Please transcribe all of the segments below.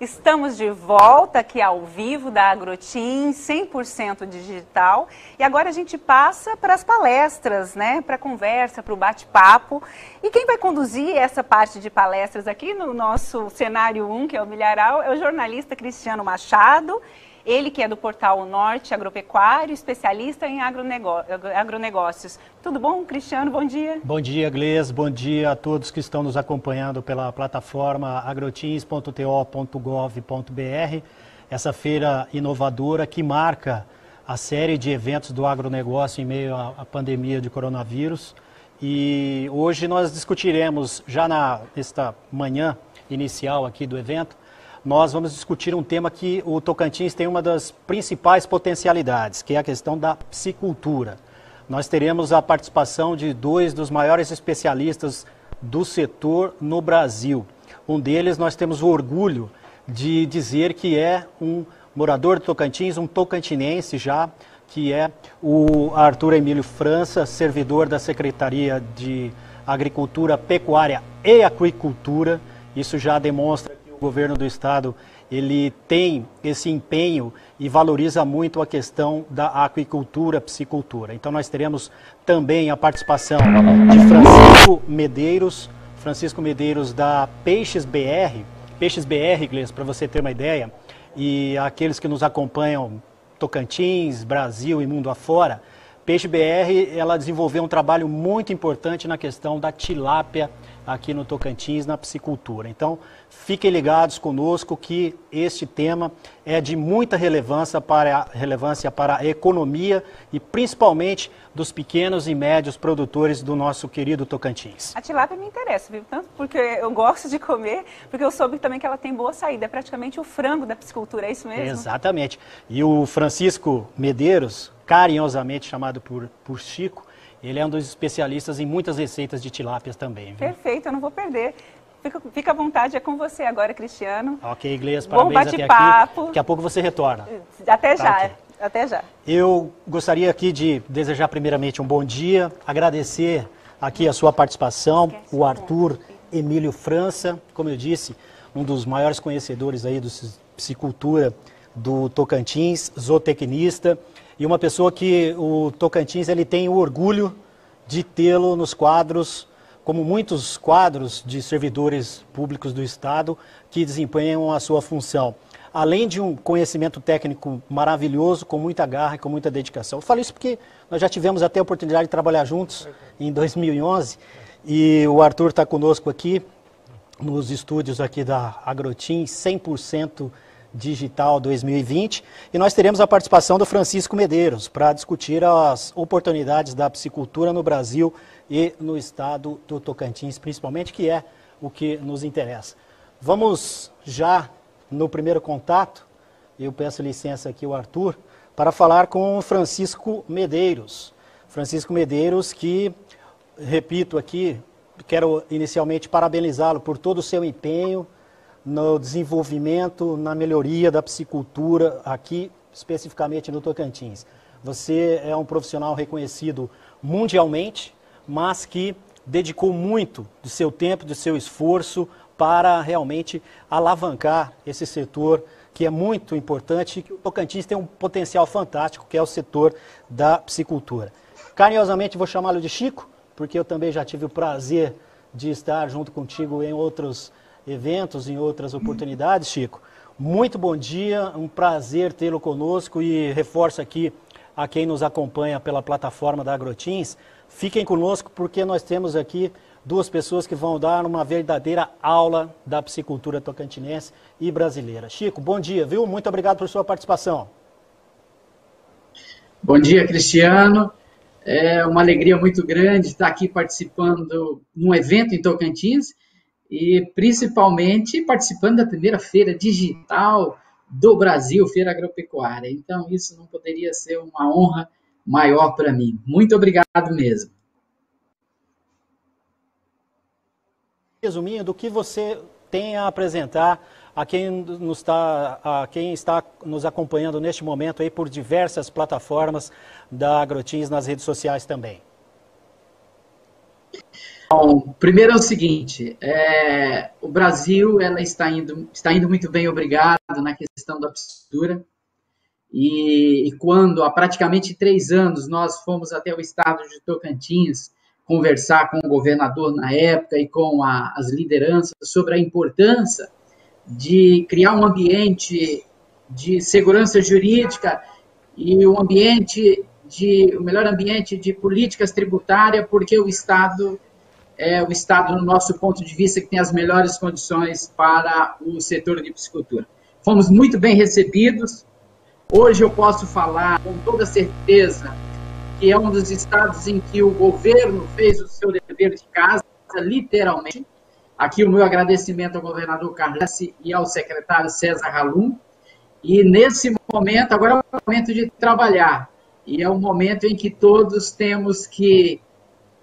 Estamos de volta aqui ao vivo da Agroteam, 100% digital. E agora a gente passa para as palestras, né? Para a conversa, para o bate-papo. E quem vai conduzir essa parte de palestras aqui no nosso cenário 1, que é o Milharal, é o jornalista Cristiano Machado. Ele que é do portal Norte Agropecuário, especialista em agronegócios. Tudo bom, Cristiano? Bom dia. Bom dia, Gleis. Bom dia a todos que estão nos acompanhando pela plataforma agroteams.to.gov.br. Essa feira inovadora que marca a série de eventos do agronegócio em meio à pandemia de coronavírus. E hoje nós discutiremos, já nesta manhã inicial aqui do evento, nós vamos discutir um tema que o Tocantins tem uma das principais potencialidades, que é a questão da piscicultura. Nós teremos a participação de dois dos maiores especialistas do setor no Brasil. Um deles nós temos o orgulho de dizer que é um morador do Tocantins, um tocantinense já, que é o Arthur Emílio França, servidor da Secretaria de Agricultura, Pecuária e Aquicultura. Isso já demonstra que o governo do estado ele tem esse empenho e valoriza muito a questão da aquicultura, piscicultura. Então nós teremos também a participação de Francisco Medeiros da Peixes BR, Gleis, para você ter uma ideia, e aqueles que nos acompanham Tocantins, Brasil e mundo afora, Peixe BR, ela desenvolveu um trabalho muito importante na questão da tilápia aqui no Tocantins, na piscicultura. Então, fiquem ligados conosco que este tema é de muita relevância para a economia e principalmente dos pequenos e médios produtores do nosso querido Tocantins. A tilápia me interessa, viu? Tanto porque eu gosto de comer, porque eu soube também que ela tem boa saída. É praticamente o frango da piscicultura, é isso mesmo? Exatamente. E o Francisco Medeiros, carinhosamente chamado por Chico, ele é um dos especialistas em muitas receitas de tilápias também. Viu? Perfeito, eu não vou perder. Fica à vontade, é com você agora, Cristiano. Ok, Gleis, parabéns até aqui. Daqui a pouco você retorna. Até já, okay. Até já. Eu gostaria aqui de desejar primeiramente um bom dia, agradecer aqui a sua participação, o Arthur Emílio França, como eu disse, um dos maiores conhecedores aí de piscicultura do Tocantins, zootecnista, e uma pessoa que o Tocantins ele tem o orgulho de tê-lo nos quadros, como muitos quadros de servidores públicos do Estado que desempenham a sua função. Além de um conhecimento técnico maravilhoso, com muita garra e com muita dedicação. Eu falo isso porque nós já tivemos até a oportunidade de trabalhar juntos em 2011 e o Arthur está conosco aqui nos estúdios aqui da Agroteam, 100% Digital 2020, e nós teremos a participação do Francisco Medeiros para discutir as oportunidades da piscicultura no Brasil e no estado do Tocantins, principalmente, que é o que nos interessa. Vamos já no primeiro contato, eu peço licença aqui ao Arthur, para falar com o Francisco Medeiros. Francisco Medeiros que, repito aqui, quero inicialmente parabenizá-lo por todo o seu empenho no desenvolvimento, na melhoria da piscicultura aqui, especificamente no Tocantins. Você é um profissional reconhecido mundialmente, mas que dedicou muito do seu tempo, do seu esforço para realmente alavancar esse setor que é muito importante e que o Tocantins tem um potencial fantástico, que é o setor da piscicultura. Carinhosamente vou chamá-lo de Chico, porque eu também já tive o prazer de estar junto contigo em outros eventos, em outras oportunidades, Chico. Muito bom dia, um prazer tê-lo conosco e reforço aqui a quem nos acompanha pela plataforma da Agroteams. Fiquem conosco porque nós temos aqui duas pessoas que vão dar uma verdadeira aula da piscicultura tocantinense e brasileira. Chico, bom dia, viu? Muito obrigado por sua participação. Bom dia, Cristiano. É uma alegria muito grande estar aqui participando num evento em Tocantins e principalmente participando da primeira feira digital do Brasil, Feira Agropecuária. Então, isso não poderia ser uma honra maior para mim. Muito obrigado mesmo. Resumindo, o que você tem a apresentar a quem está nos acompanhando neste momento aí por diversas plataformas da Agroteams nas redes sociais também? Bom, primeiro é o seguinte, o Brasil ela está indo muito bem, obrigado, na questão da piscicultura. E quando, há praticamente 3 anos, nós fomos até o estado de Tocantins conversar com o governador na época e com as lideranças sobre a importância de criar um ambiente de segurança jurídica e o melhor ambiente de políticas tributárias, porque o Estado é o Estado, no nosso ponto de vista, que tem as melhores condições para o setor de piscicultura. Fomos muito bem recebidos. Hoje eu posso falar com toda certeza que é um dos estados em que o governo fez o seu dever de casa, literalmente. Aqui o meu agradecimento ao governador Carlos e ao secretário César Halum. E nesse momento, agora é o momento de trabalhar. E é o momento em que todos temos que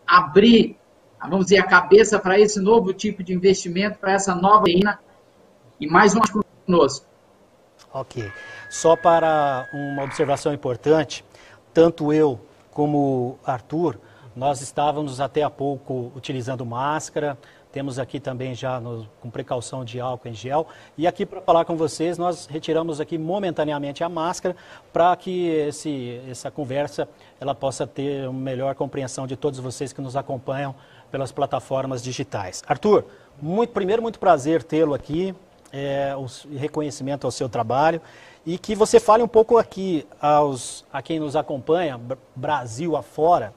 abrir, vamos dizer, a cabeça para esse novo tipo de investimento, para essa nova linha. E mais um conosco. Ok. Só para uma observação importante, tanto eu como Arthur, nós estávamos até há pouco utilizando máscara, temos aqui também já com precaução de álcool em gel, e aqui para falar com vocês, nós retiramos aqui momentaneamente a máscara para que essa conversa ela possa ter uma melhor compreensão de todos vocês que nos acompanham pelas plataformas digitais. Arthur, primeiro muito prazer tê-lo aqui, reconhecimento ao seu trabalho, e que você fale um pouco aqui a quem nos acompanha, Brasil afora,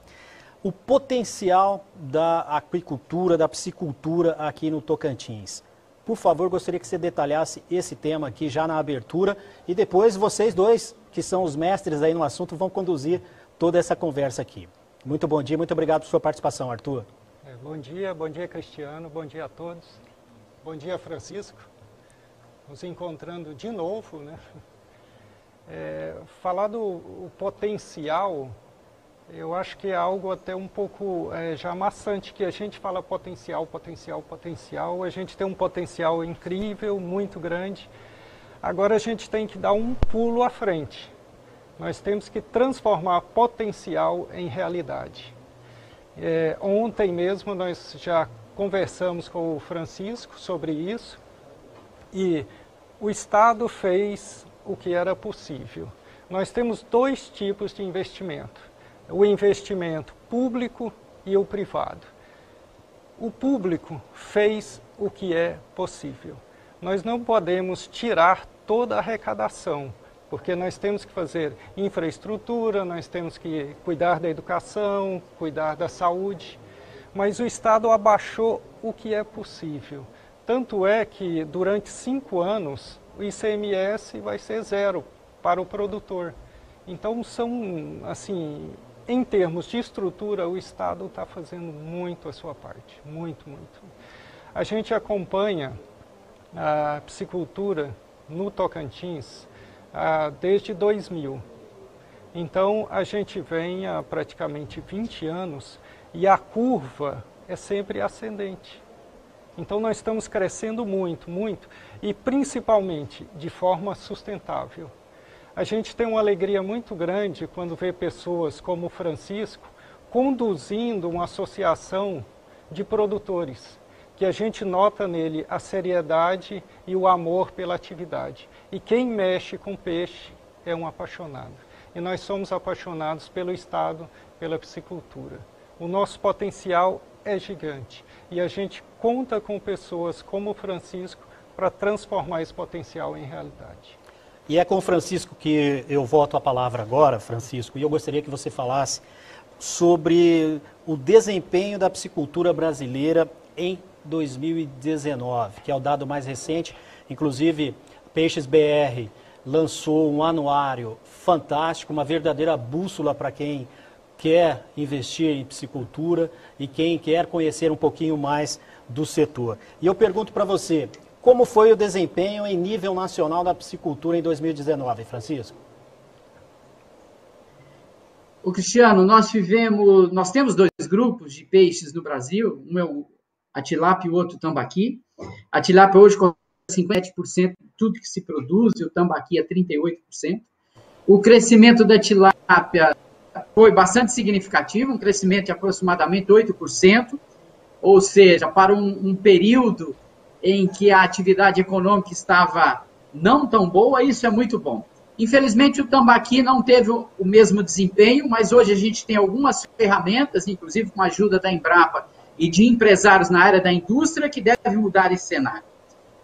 o potencial da aquicultura, da piscicultura aqui no Tocantins. Por favor, gostaria que você detalhasse esse tema aqui já na abertura e depois vocês dois, que são os mestres aí no assunto, vão conduzir toda essa conversa aqui. Muito bom dia, muito obrigado por sua participação, Arthur. Bom dia Cristiano, bom dia a todos. Bom dia, Francisco. Nos encontrando de novo, né? Falar do potencial, eu acho que é algo até um pouco já maçante, que a gente fala potencial, a gente tem um potencial incrível, muito grande. Agora a gente tem que dar um pulo à frente. Nós temos que transformar potencial em realidade. Ontem mesmo nós já conversamos com o Francisco sobre isso e o Estado fez o que era possível. Nós temos 2 tipos de investimento, o investimento público e o privado. O público fez o que é possível. Nós não podemos tirar toda a arrecadação, porque nós temos que fazer infraestrutura, nós temos que cuidar da educação, cuidar da saúde, mas o Estado abaixou o que é possível. Tanto é que durante 5 anos o ICMS vai ser 0 para o produtor. Então são, assim, em termos de estrutura, o Estado está fazendo muito a sua parte, muito. A gente acompanha a piscicultura no Tocantins desde 2000. Então a gente vem há praticamente 20 anos e a curva é sempre ascendente. Então nós estamos crescendo muito, e principalmente de forma sustentável. A gente tem uma alegria muito grande quando vê pessoas como o Francisco conduzindo uma associação de produtores, que a gente nota nele a seriedade e o amor pela atividade. E quem mexe com peixe é um apaixonado. E nós somos apaixonados pelo Estado, pela piscicultura. O nosso potencial é gigante e a gente conta com pessoas como o Francisco para transformar esse potencial em realidade. E é com o Francisco que eu volto a palavra agora, Francisco, e eu gostaria que você falasse sobre o desempenho da piscicultura brasileira em 2019, que é o dado mais recente. Inclusive, Peixes BR lançou um anuário fantástico, uma verdadeira bússola para quem quer investir em piscicultura e quem quer conhecer um pouquinho mais do setor. E eu pergunto para você, como foi o desempenho em nível nacional da piscicultura em 2019, Francisco? O Cristiano, nós temos 2 grupos de peixes no Brasil, um é a tilápia e o outro o tambaqui. A tilápia hoje com 57% de tudo que se produz e o tambaqui é 38%. O crescimento da tilápia foi bastante significativo, um crescimento de aproximadamente 8%. ou seja, para um período em que a atividade econômica estava não tão boa, isso é muito bom. Infelizmente, o tambaqui não teve o mesmo desempenho, mas hoje a gente tem algumas ferramentas, inclusive com a ajuda da Embrapa e de empresários na área da indústria, que devem mudar esse cenário.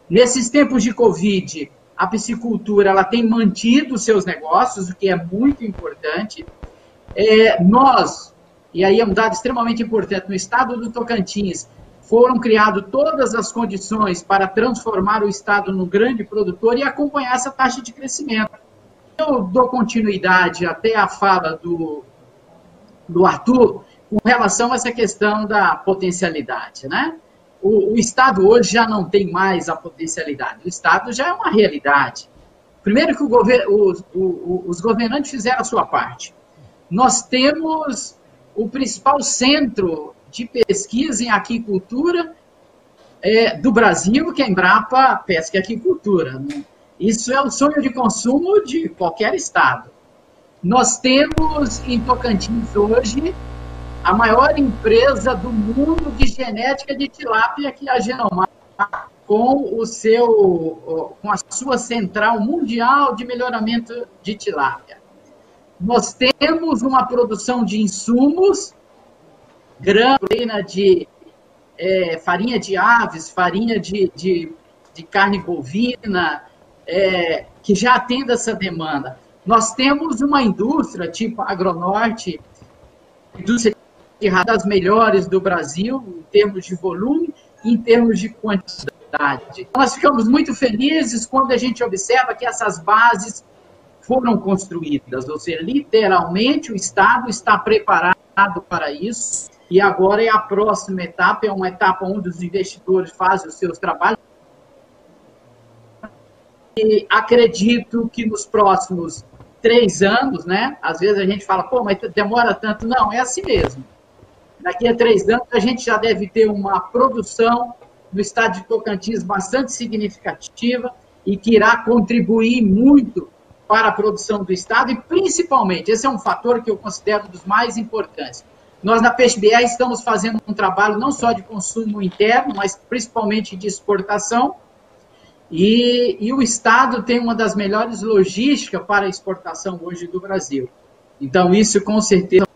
Nesses tempos de Covid, a piscicultura ela tem mantido seus negócios, o que é muito importante. Nós, e aí é um dado extremamente importante, no estado do Tocantins, foram criadas todas as condições para transformar o estado num grande produtor e acompanhar essa taxa de crescimento. Eu dou continuidade até a fala do Arthur com relação a essa questão da potencialidade, né? O Estado hoje já não tem mais a potencialidade, o Estado já é uma realidade. Primeiro que os governantes fizeram a sua parte. Nós temos o principal centro de pesquisa em aquicultura do Brasil, que é a Embrapa Pesca e Aquicultura. Isso é o sonho de consumo de qualquer estado. Nós temos em Tocantins hoje a maior empresa do mundo de genética de tilápia, que é a Genomar, com a sua central mundial de melhoramento de tilápia. Nós temos uma produção de insumos, grã, de farinha de aves, farinha de carne bovina, que já atende essa demanda. Nós temos uma indústria tipo Agronorte, indústria das melhores do Brasil, em termos de volume e em termos de quantidade. Nós ficamos muito felizes quando a gente observa que essas bases foram construídas, ou seja, literalmente o Estado está preparado para isso, e agora é a próxima etapa, é uma etapa onde os investidores fazem os seus trabalhos. E acredito que nos próximos 3 anos, né? Às vezes a gente fala, pô, mas demora tanto. Não, é assim mesmo. Daqui a 3 anos a gente já deve ter uma produção no estado de Tocantins bastante significativa e que irá contribuir muito para a produção do estado e principalmente, esse é um fator que eu considero um dos mais importantes. Nós na PeixeBR estamos fazendo um trabalho não só de consumo interno, mas principalmente de exportação. E o Estado tem uma das melhores logísticas para a exportação hoje do Brasil. Então, isso com certeza.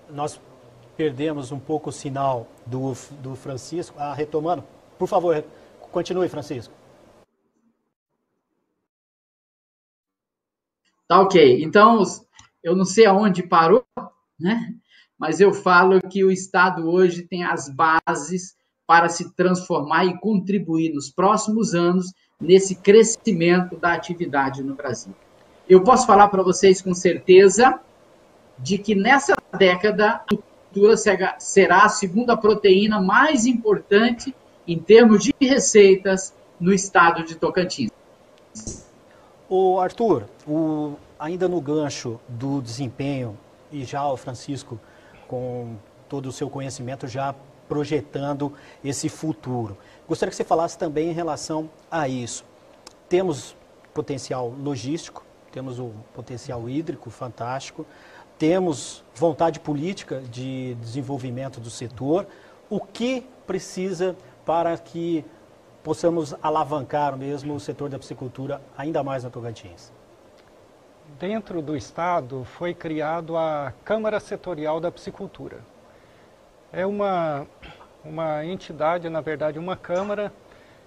Nós perdemos um pouco o sinal do Francisco. Retomando, por favor, continue, Francisco. Tá ok. Então, eu não sei aonde parou, né? Mas eu falo que o Estado hoje tem as bases para se transformar e contribuir nos próximos anos nesse crescimento da atividade no Brasil. Eu posso falar para vocês com certeza de que nessa década a agricultura será a segunda proteína mais importante em termos de receitas no estado de Tocantins. Arthur, ainda no gancho do desempenho, e já o Francisco, com todo o seu conhecimento, já projetando esse futuro. Gostaria que você falasse também em relação a isso. Temos potencial logístico, temos o potencial hídrico fantástico, temos vontade política de desenvolvimento do setor. O que precisa para que possamos alavancar mesmo o setor da piscicultura ainda mais na Tocantins? Dentro do Estado foi criado a Câmara Setorial da Piscicultura. É uma entidade, na verdade, uma Câmara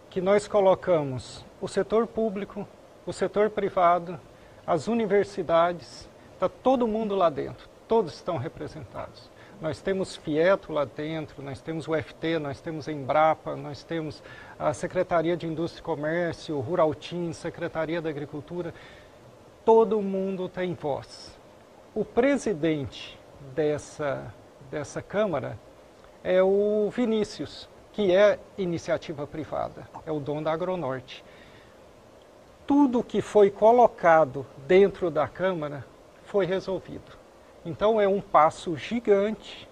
que nós colocamos o setor público, o setor privado, as universidades, está todo mundo lá dentro, todos estão representados. Nós temos Fieto lá dentro, nós temos o FT, nós temos a Embrapa, nós temos a Secretaria de Indústria e Comércio, o Ruraltim, Secretaria da Agricultura. Todo mundo tem voz. O presidente dessa Câmara é o Vinícius, que é iniciativa privada, é o dono da Agronorte. Tudo que foi colocado dentro da Câmara foi resolvido. Então é um passo gigante,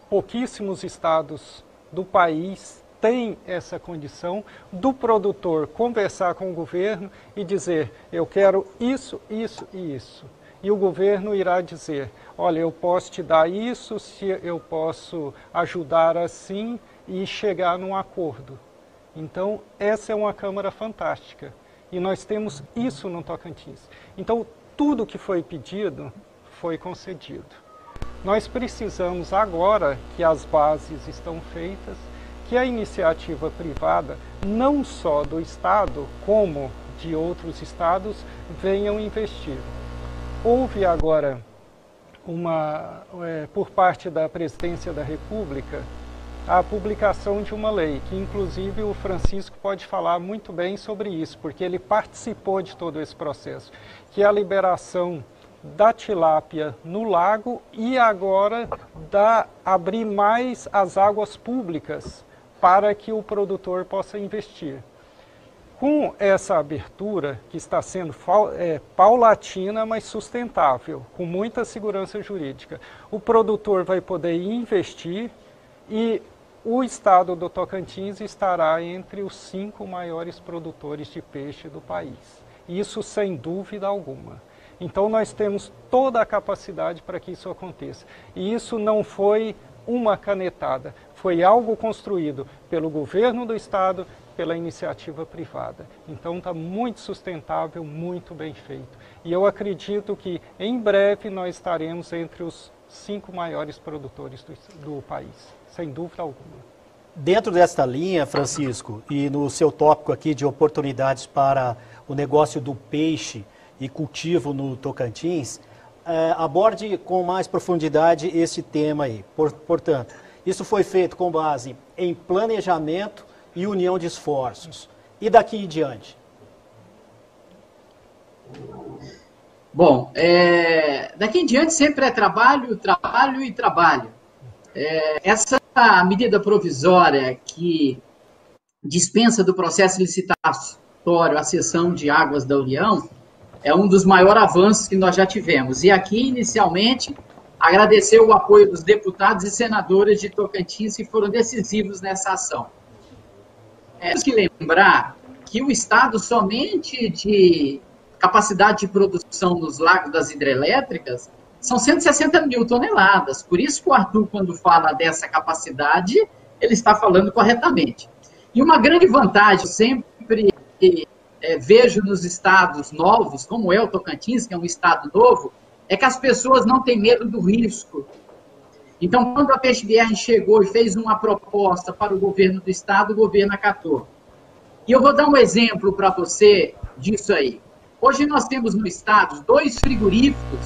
pouquíssimos estados do país tem essa condição do produtor conversar com o governo e dizer, eu quero isso, isso e isso. e o governo irá dizer, olha, eu posso te dar isso, se eu posso ajudar assim e chegar num acordo. Então, essa é uma Câmara fantástica e nós temos isso no Tocantins. Então, tudo que foi pedido foi concedido. Nós precisamos agora que as bases estão feitas, que a iniciativa privada, não só do Estado, como de outros estados, venham investir. Houve agora, por parte da Presidência da República, a publicação de uma lei, que inclusive o Francisco pode falar muito bem sobre isso, porque ele participou de todo esse processo, que é a liberação da tilápia no lago e agora abrir mais as águas públicas para que o produtor possa investir. Com essa abertura, que está sendo paulatina, mas sustentável, com muita segurança jurídica, o produtor vai poder investir e o estado do Tocantins estará entre os 5 maiores produtores de peixe do país. Isso sem dúvida alguma. Então nós temos toda a capacidade para que isso aconteça. E isso não foi uma canetada, foi algo construído pelo governo do estado, pela iniciativa privada. Então está muito sustentável, muito bem feito. E eu acredito que em breve nós estaremos entre os 5 maiores produtores do país, sem dúvida alguma. Dentro desta linha, Francisco, e no seu tópico aqui de oportunidades para o negócio do peixe e cultivo no Tocantins, aborde com mais profundidade esse tema aí. Portanto, isso foi feito com base em planejamento e união de esforços. E daqui em diante? Bom, daqui em diante sempre é trabalho, trabalho e trabalho. Essa medida provisória que dispensa do processo licitatório a cessão de águas da União é um dos maiores avanços que nós já tivemos. E aqui, inicialmente, agradecer o apoio dos deputados e senadores de Tocantins que foram decisivos nessa ação. Temos que lembrar que o Estado, somente de capacidade de produção nos lagos das hidrelétricas, são 160 mil toneladas. Por isso que o Arthur, quando fala dessa capacidade, ele está falando corretamente. E uma grande vantagem, sempre vejo nos estados novos, como é o Tocantins, que é um estado novo, é que as pessoas não têm medo do risco. Então, quando a PeixeBR chegou e fez uma proposta para o governo do estado, o governo acatou. E eu vou dar um exemplo para você disso aí. Hoje nós temos no estado 2 frigoríficos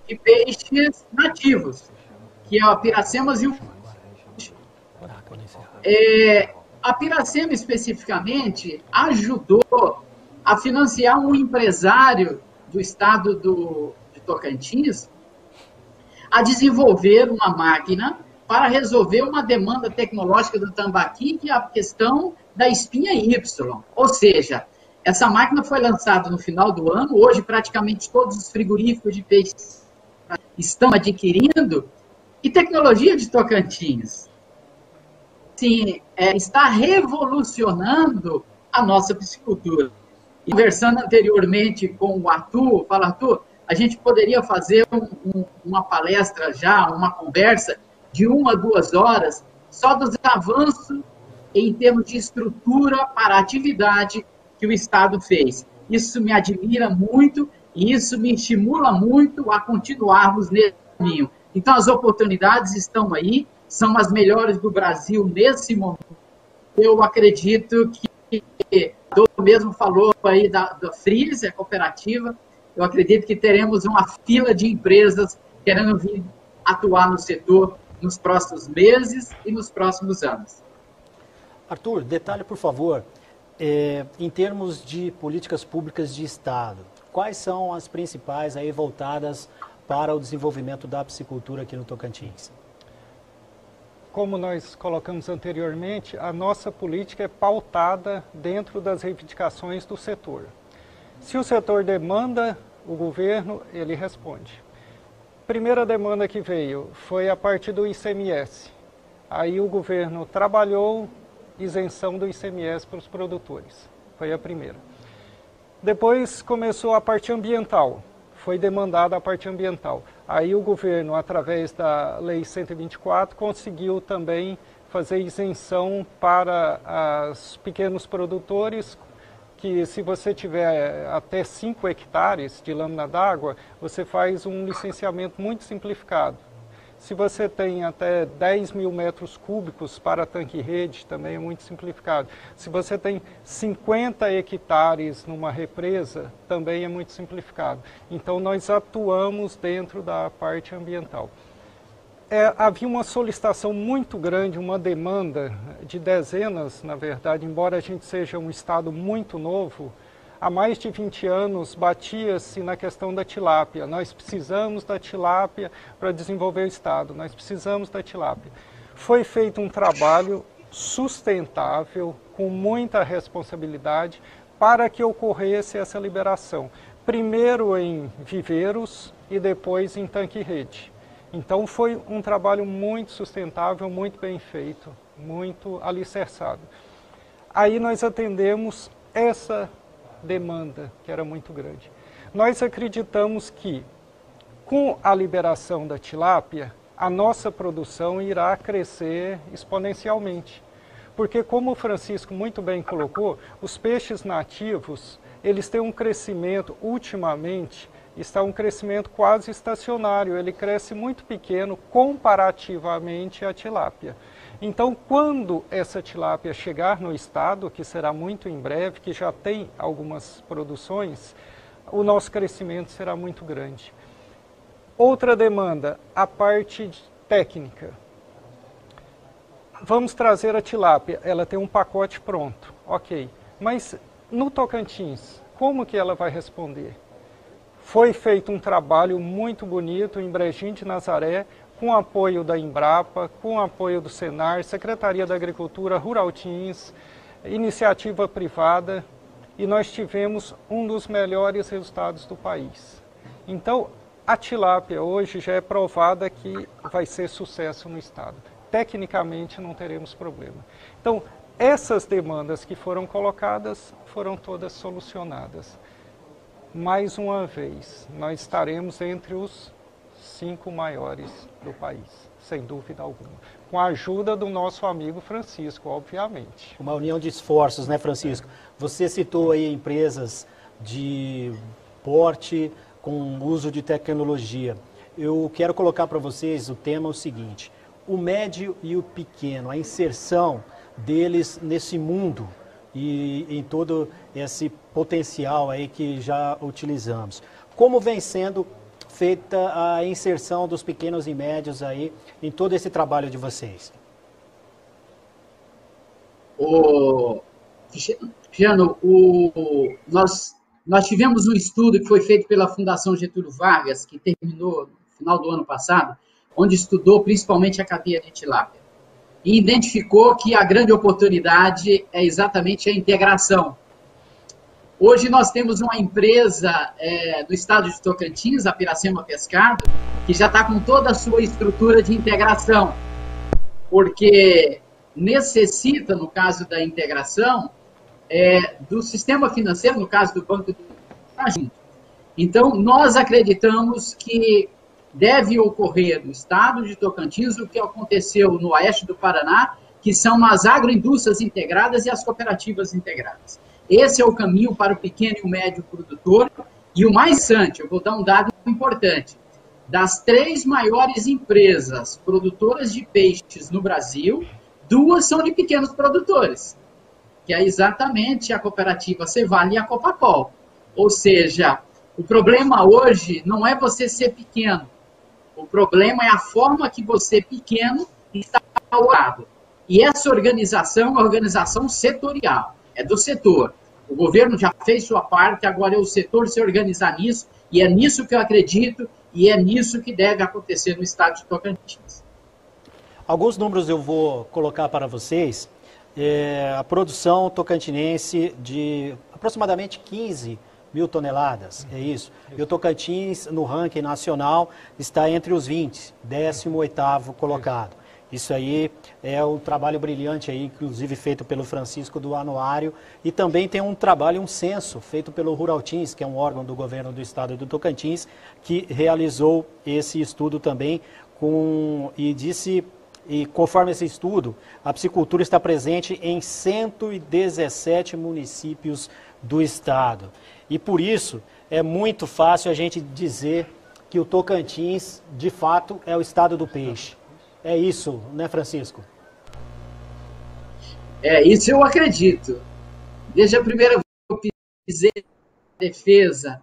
de peixes nativos, que é a Piracemas e o... A Piracema, especificamente, ajudou a financiar um empresário do estado de Tocantins a desenvolver uma máquina para resolver uma demanda tecnológica do tambaqui, que é a questão da espinha Y. Ou seja, essa máquina foi lançada no final do ano, hoje praticamente todos os frigoríficos de peixe estão adquirindo, e tecnologia de Tocantins. Sim, está revolucionando a nossa piscicultura. E conversando anteriormente com o Arthur, fala, Arthur, a gente poderia fazer uma palestra já, uma conversa de 1 a 2 horas, só dos avanços em termos de estrutura para a atividade que o Estado fez. Isso me admira muito e isso me estimula muito a continuarmos nesse caminho. Então, as oportunidades estão aí, são as melhores do Brasil nesse momento. Eu acredito que, o mesmo falou aí da Freeze, a cooperativa, eu acredito que teremos uma fila de empresas querendo vir atuar no setor nos próximos meses e nos próximos anos. Arthur, detalhe, por favor, em termos de políticas públicas de Estado, quais são as principais aí voltadas para o desenvolvimento da piscicultura aqui no Tocantins? Como nós colocamos anteriormente, a nossa política é pautada dentro das reivindicações do setor. Se o setor demanda, o governo, ele responde. Primeira demanda que veio foi a partir do ICMS. Aí o governo trabalhou isenção do ICMS para os produtores. Foi a primeira. Depois começou a parte ambiental. foi demandada a parte ambiental. Aí o governo, através da Lei 124, conseguiu também fazer isenção para os pequenos produtores, que se você tiver até 5 hectares de lâmina d'água, você faz um licenciamento muito simplificado. Se você tem até 10 mil metros cúbicos para tanque-rede, também é muito simplificado. Se você tem 50 hectares numa represa, também é muito simplificado. Então, nós atuamos dentro da parte ambiental. Havia uma solicitação muito grande, uma demanda de dezenas, na verdade, embora a gente seja um estado muito novo, há mais de 20 anos batia-se na questão da tilápia. Nós precisamos da tilápia para desenvolver o estado, nós precisamos da tilápia. Foi feito um trabalho sustentável, com muita responsabilidade, para que ocorresse essa liberação. Primeiro em viveiros e depois em tanque-rede. Então foi um trabalho muito sustentável, muito bem feito, muito alicerçado. Aí nós atendemos essa demanda, que era muito grande. Nós acreditamos que, com a liberação da tilápia, a nossa produção irá crescer exponencialmente. Porque, como o Francisco muito bem colocou, os peixes nativos, eles têm um crescimento, ultimamente, está um crescimento quase estacionário, ele cresce muito pequeno comparativamente à tilápia. Então, quando essa tilápia chegar no estado, que será muito em breve, que já tem algumas produções, o nosso crescimento será muito grande. Outra demanda, a parte técnica. Vamos trazer a tilápia, ela tem um pacote pronto, ok. Mas no Tocantins, como que ela vai responder? Foi feito um trabalho muito bonito em Brejinho de Nazaré, com apoio da Embrapa, com apoio do Senar, Secretaria da Agricultura, Ruraltins, iniciativa privada, e nós tivemos um dos melhores resultados do país. Então, a tilápia hoje já é provada que vai ser sucesso no estado. Tecnicamente não teremos problema. Então, essas demandas que foram colocadas foram todas solucionadas. Mais uma vez, nós estaremos entre os 5 maiores do país, sem dúvida alguma. Com a ajuda do nosso amigo Francisco, obviamente. Uma união de esforços, né, Francisco? Você citou aí empresas de porte com uso de tecnologia. Eu quero colocar para vocês o tema o seguinte: o médio e o pequeno, a inserção deles nesse mundo e em todo esse potencial aí que já utilizamos. Como vem sendo feita a inserção dos pequenos e médios aí em todo esse trabalho de vocês? Cristiano, nós tivemos um estudo que foi feito pela Fundação Getúlio Vargas, que terminou no final do ano passado, onde estudou principalmente a cadeia de tilápia. E identificou que a grande oportunidade é exatamente a integração. Hoje nós temos uma empresa do estado de Tocantins, a Piracema Pescado, que já está com toda a sua estrutura de integração, porque necessita, no caso da integração, do sistema financeiro, no caso do Banco do Brasil. Então, nós acreditamos que deve ocorrer no estado de Tocantins o que aconteceu no oeste do Paraná, que são as agroindústrias integradas e as cooperativas integradas. Esse é o caminho para o pequeno e o médio produtor. E o mais interessante, eu vou dar um dado importante, das 3 maiores empresas produtoras de peixes no Brasil, 2 são de pequenos produtores, que é exatamente a cooperativa Cevale e a Copacol. Ou seja, o problema hoje não é você ser pequeno, o problema é a forma que você, pequeno, está organizado. E essa organização é uma organização setorial, é do setor. O governo já fez sua parte, agora é o setor se organizar nisso, e é nisso que eu acredito, e é nisso que deve acontecer no estado de Tocantins. Alguns números eu vou colocar para vocês. A produção tocantinense de aproximadamente 15 mil toneladas, é isso. E o Tocantins, no ranking nacional, está entre os 20, 18º colocado. Isso aí é um trabalho brilhante aí, inclusive feito pelo Francisco do Anuário, e também tem um trabalho, um censo, feito pelo Ruraltins, que é um órgão do governo do estado do Tocantins, que realizou esse estudo também e conforme esse estudo, a piscicultura está presente em 117 municípios do estado. E por isso é muito fácil a gente dizer que o Tocantins, de fato, é o estado do peixe. É isso, né, Francisco? Isso eu acredito. Desde a primeira vez que eu pisei na defesa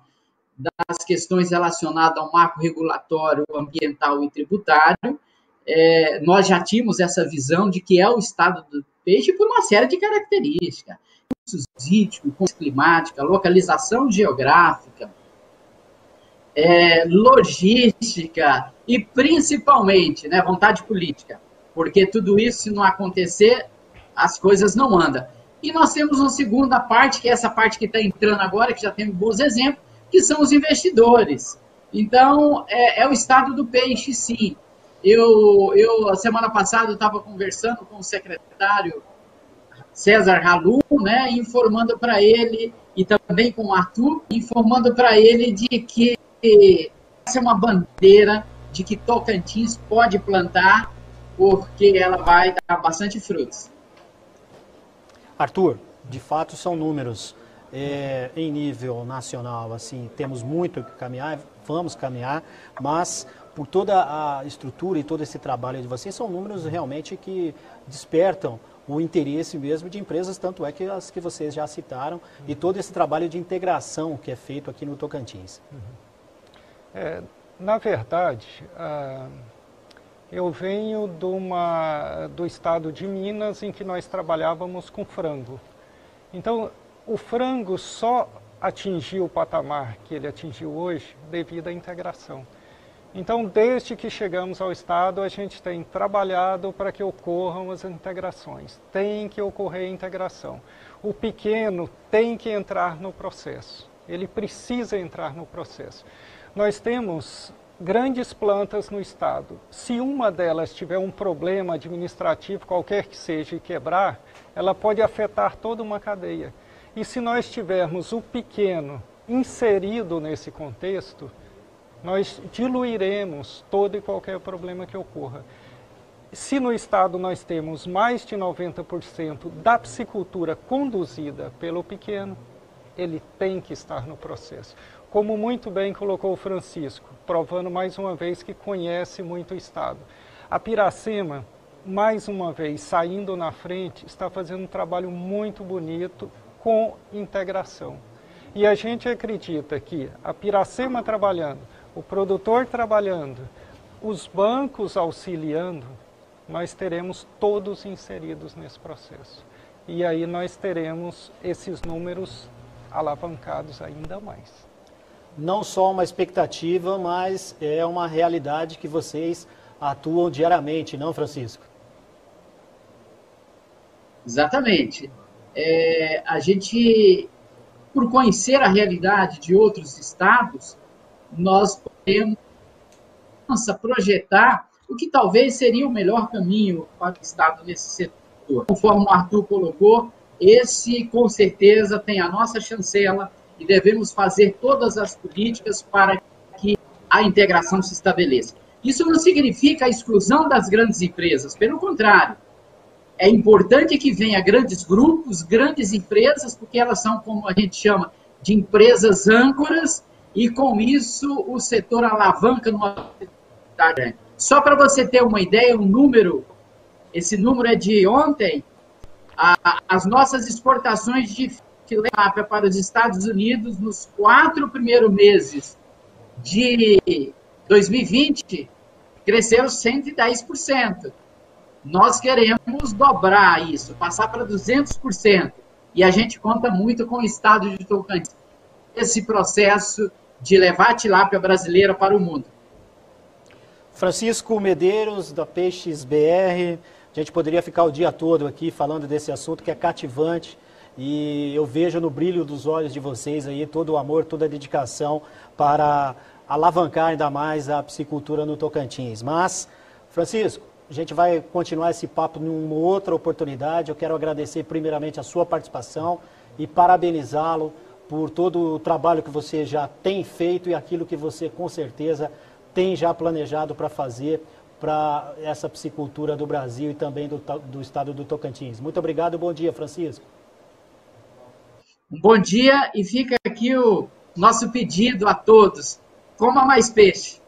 das questões relacionadas ao marco regulatório, ambiental e tributário, nós já tínhamos essa visão de que é o estado do peixe por uma série de características. Recursos hídricos, climática, localização geográfica, logística e, principalmente, né, vontade política. Porque tudo isso, se não acontecer, as coisas não andam. E nós temos uma segunda parte, que é essa parte que está entrando agora, que já temos bons exemplos, que são os investidores. Então, é o estado do peixe, sim. A semana passada, eu estava conversando com o secretário César Halum, né, informando para ele, e também com o Arthur, informando para ele de que essa é uma bandeira de que Tocantins pode plantar, porque ela vai dar bastante frutos. Arthur, de fato são números em nível nacional, assim, temos muito que caminhar, vamos caminhar, mas por toda a estrutura e todo esse trabalho de vocês, são números realmente que despertam o interesse mesmo de empresas, tanto é que as que vocês já citaram, e todo esse trabalho de integração que é feito aqui no Tocantins. Na verdade, eu venho do estado de Minas, em que nós trabalhávamos com frango. Então, o frango só atingiu o patamar que ele atingiu hoje devido à integração. Então, desde que chegamos ao estado, a gente tem trabalhado para que ocorram as integrações. Tem que ocorrer a integração. O pequeno tem que entrar no processo. Ele precisa entrar no processo. Nós temos grandes plantas no estado. Se uma delas tiver um problema administrativo, qualquer que seja, e quebrar, ela pode afetar toda uma cadeia. E se nós tivermos o pequeno inserido nesse contexto, nós diluiremos todo e qualquer problema que ocorra. Se no estado nós temos mais de 90% da piscicultura conduzida pelo pequeno, ele tem que estar no processo. Como muito bem colocou o Francisco, provando mais uma vez que conhece muito o estado. A Piracema, mais uma vez, saindo na frente, está fazendo um trabalho muito bonito com integração. E a gente acredita que a Piracema trabalhando, o produtor trabalhando, os bancos auxiliando, nós teremos todos inseridos nesse processo. E aí nós teremos esses números alavancados ainda mais. Não só uma expectativa, mas é uma realidade que vocês atuam diariamente, não, Francisco? Exatamente. A gente, por conhecer a realidade de outros estados, nós podemos projetar o que talvez seria o melhor caminho para o estado nesse setor. Conforme o Arthur colocou, esse com certeza tem a nossa chancela e devemos fazer todas as políticas para que a integração se estabeleça. Isso não significa a exclusão das grandes empresas, pelo contrário. É importante que venha grandes grupos, grandes empresas, porque elas são, como a gente chama, de empresas âncoras, e com isso o setor alavanca numa atividade. Só para você ter uma ideia, esse número é de ontem, as nossas exportações de tilápia para os Estados Unidos nos 4 primeiros meses de 2020 cresceram 110%. Nós queremos dobrar isso, passar para 200%. E a gente conta muito com o estado de Tocantins, esse processo de levar a tilápia brasileira para o mundo. Francisco Medeiros, da Peixes BR, a gente poderia ficar o dia todo aqui falando desse assunto que é cativante, e eu vejo no brilho dos olhos de vocês aí todo o amor, toda a dedicação para alavancar ainda mais a piscicultura no Tocantins. Mas, Francisco, A gente vai continuar esse papo numa outra oportunidade. Eu quero agradecer primeiramente a sua participação e parabenizá-lo por todo o trabalho que você já tem feito e aquilo que você com certeza tem já planejado para fazer para essa piscicultura do Brasil e também do estado do Tocantins. Muito obrigado, bom dia, Francisco. Um bom dia e fica aqui o nosso pedido a todos, coma mais peixe.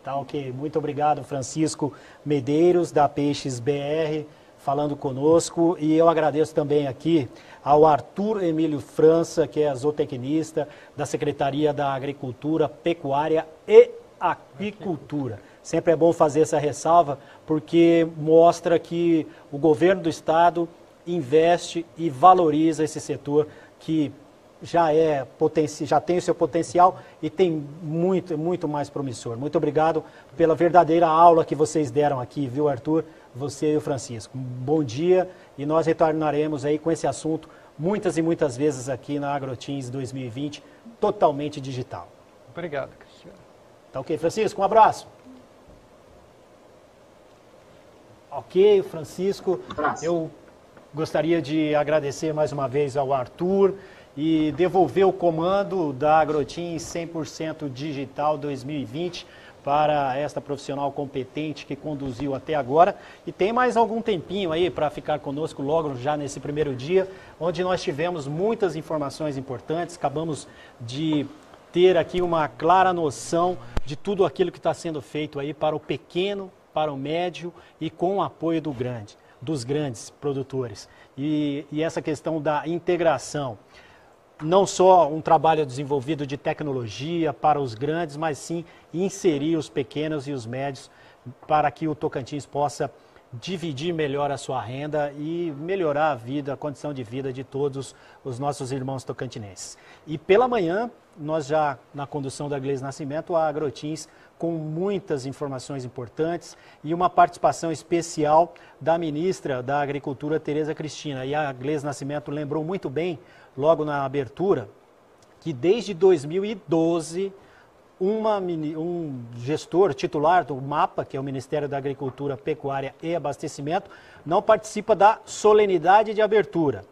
Tá ok, muito obrigado, Francisco Medeiros, da Peixes BR, falando conosco. E eu agradeço também aqui ao Arthur Emílio França, que é zootecnista da Secretaria da Agricultura, Pecuária e Aquicultura. Sempre é bom fazer essa ressalva, porque mostra que o governo do estado investe e valoriza esse setor que já tem o seu potencial e tem muito mais promissor. Muito obrigado pela verdadeira aula que vocês deram aqui, viu, Arthur? Você e o Francisco. Bom dia e nós retornaremos aí com esse assunto muitas e muitas vezes aqui na AgroTeams 2020, totalmente digital. Obrigado, Cristiano. Tá ok, Francisco? Um abraço. Ok, Francisco. Um abraço. Eu gostaria de agradecer mais uma vez ao Arthur e devolver o comando da AgroTeams 100% Digital 2020 para esta profissional competente que conduziu até agora. E tem mais algum tempinho aí para ficar conosco logo já nesse primeiro dia, onde nós tivemos muitas informações importantes, acabamos de ter aqui uma clara noção de tudo aquilo que está sendo feito aí para o pequeno, para o médio e com o apoio dos grandes produtores. E essa questão da integração. Não só um trabalho desenvolvido de tecnologia para os grandes, mas sim inserir os pequenos e os médios para que o Tocantins possa dividir melhor a sua renda e melhorar a vida, a condição de vida de todos os nossos irmãos tocantinenses. E pela manhã, nós já, na condução da Gleise Nascimento, a AgroTeams com muitas informações importantes e uma participação especial da ministra da Agricultura, Tereza Cristina. E a Gleise Nascimento lembrou muito bem, logo na abertura, que desde 2012, um gestor titular do MAPA, que é o Ministério da Agricultura, Pecuária e Abastecimento, não participa da solenidade de abertura.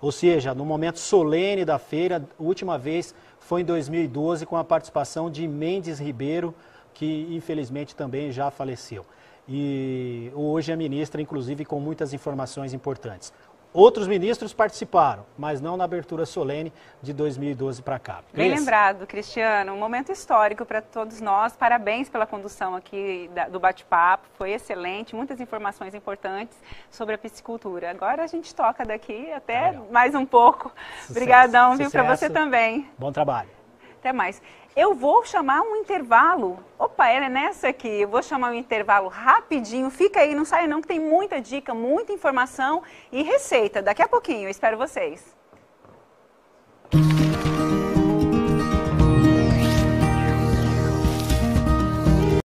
Ou seja, no momento solene da feira, a última vez foi em 2012, com a participação de Mendes Ribeiro, que infelizmente também já faleceu. E hoje a ministra, inclusive, com muitas informações importantes. Outros ministros participaram, mas não na abertura solene de 2012 para cá. Bem lembrado, Cristiano, um momento histórico para todos nós. Parabéns pela condução aqui do bate-papo, foi excelente, muitas informações importantes sobre a piscicultura. Agora a gente toca daqui até mais um pouco. Obrigadão, viu, para você também. Bom trabalho. Até mais. Eu vou chamar um intervalo. Opa, ela é nessa aqui. Eu vou chamar um intervalo rapidinho. Fica aí, não saia não, que tem muita dica, muita informação e receita. Daqui a pouquinho, eu espero vocês.